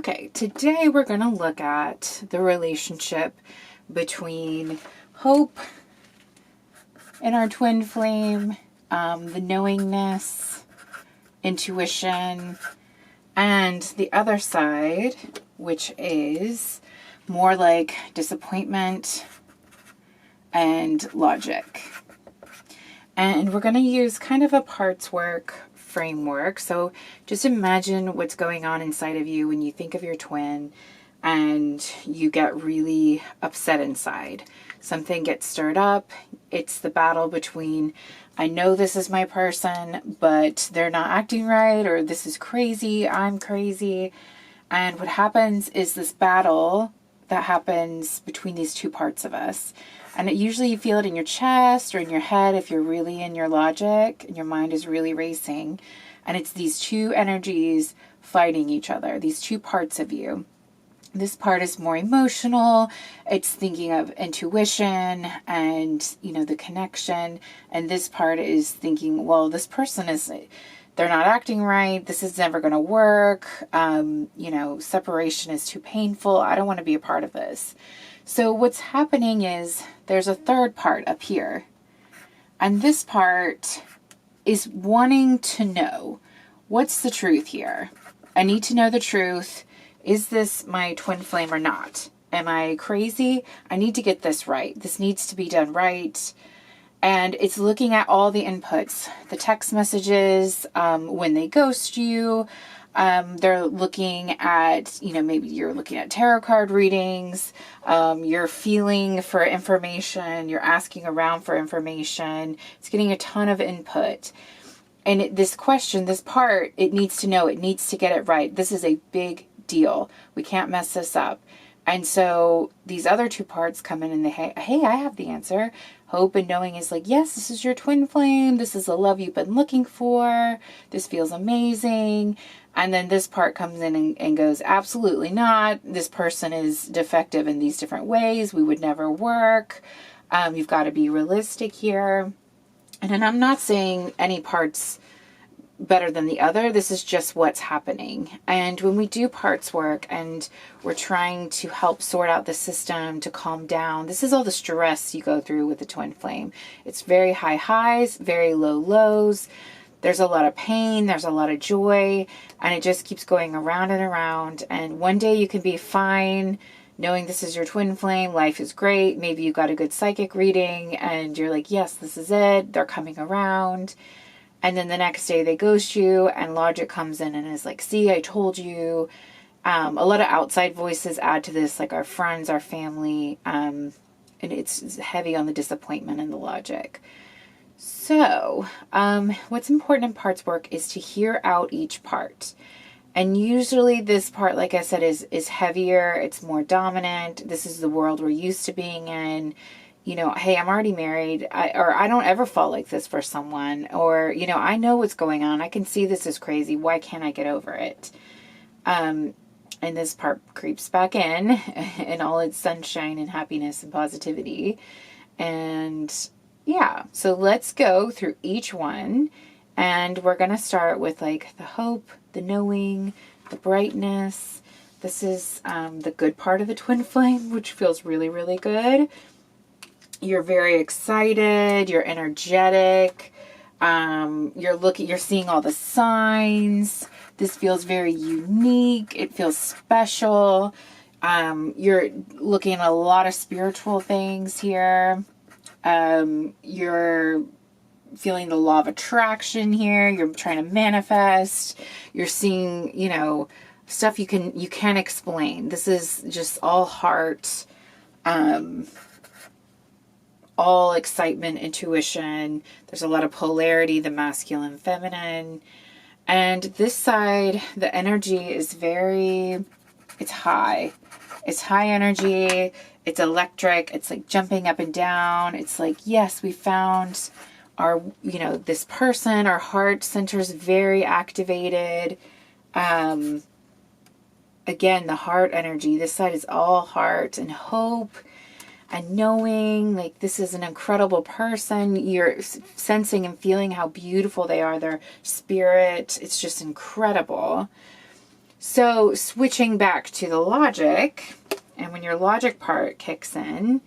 Okay, today we're going to look at the relationship between hope and our twin flame, the knowingness, intuition, and the other side, which is more like disappointment and logic. And we're going to use kind of a parts work framework. So just imagine what's going on inside of you when you think of your twin and you get really upset inside. Something gets stirred up. It's the battle between, I know this is my person, but they're not acting right, or this is crazy, I'm crazy. And what happens is this battle that happens between these two parts of us. And usually you feel it in your chest or in your head if you're really in your logic and your mind is really racing. And it's these two energies fighting each other, these two parts of you. This part is more emotional. It's thinking of intuition and, the connection. And this part is thinking, well, this person they're not acting right. This is never going to work. Separation is too painful. I don't want to be a part of this. So what's happening is there's a third part up here. And this part is wanting to know, what's the truth here? I need to know the truth. Is this my twin flame or not? Am I crazy? I need to get this right. This needs to be done right. And it's looking at all the inputs, the text messages, when they ghost you. They're looking at, maybe you're looking at tarot card readings. You're feeling for information. You're asking around for information. It's getting a ton of input. And this question, this part, it needs to know, it needs to get it right. This is a big deal. We can't mess this up. And so these other two parts come in and they, hey, I have the answer. Hope and knowing is like, yes, this is your twin flame. This is the love you've been looking for. This feels amazing. And then this part comes in and goes, absolutely not. This person is defective in these different ways. We would never work. You've got to be realistic here. And I'm not saying any part's better than the other. This is just what's happening. And when we do parts work and we're trying to help sort out the system to calm down, this is all the stress you go through with the twin flame. It's very high highs, very low lows. There's a lot of pain, there's a lot of joy, and it just keeps going around and around. And one day you can be fine knowing this is your twin flame, life is great. Maybe you got a good psychic reading and you're like, yes, this is it. They're coming around. And then the next day they ghost you and logic comes in and is like, see, I told you. A lot of outside voices add to this, like our friends, our family. And it's heavy on the disappointment and the logic. So what's important in parts work is to hear out each part. And usually this part, like I said, is heavier. It's more dominant. This is the world we're used to being in. Hey, I'm already married, or I don't ever fall like this for someone, or, I know what's going on. I can see this is crazy. Why can't I get over it? And this part creeps back in all its sunshine and happiness and positivity. And yeah, so let's go through each one. And we're going to start with like the hope, the knowing, the brightness. This is the good part of the twin flame, which feels really, really good. You're very excited, you're energetic, you're seeing all the signs. This feels very unique. It feels special. You're looking at a lot of spiritual things here. You're feeling the law of attraction here. You're trying to manifest. You're seeing, stuff you can't explain. This is just all heart, all excitement, intuition. There's a lot of polarity, the masculine, feminine. And this side, the energy is it's high. It's high energy. It's electric. It's like jumping up and down. It's like, yes, we found our, this person. Our heart center is very activated. Again, the heart energy. This side is all heart and hope. And knowing like this is an incredible person, you're sensing and feeling how beautiful they are, their spirit, it's just incredible. So switching back to the logic, and when your logic part kicks in,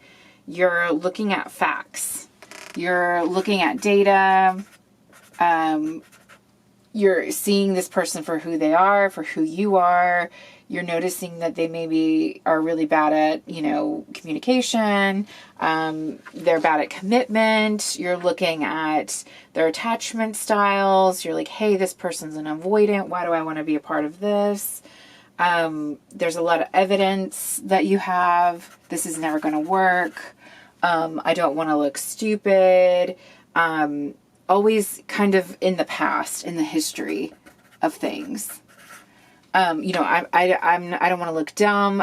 you're looking at facts. You're looking at data. You're seeing this person for who they are, for who you are. You're noticing that they maybe are really bad at, communication. They're bad at commitment. You're looking at their attachment styles. You're like, hey, this person's an avoidant. Why do I want to be a part of this? There's a lot of evidence that you have. This is never going to work. I don't want to look stupid. Always kind of in the past, in the history of things. I don't want to look dumb.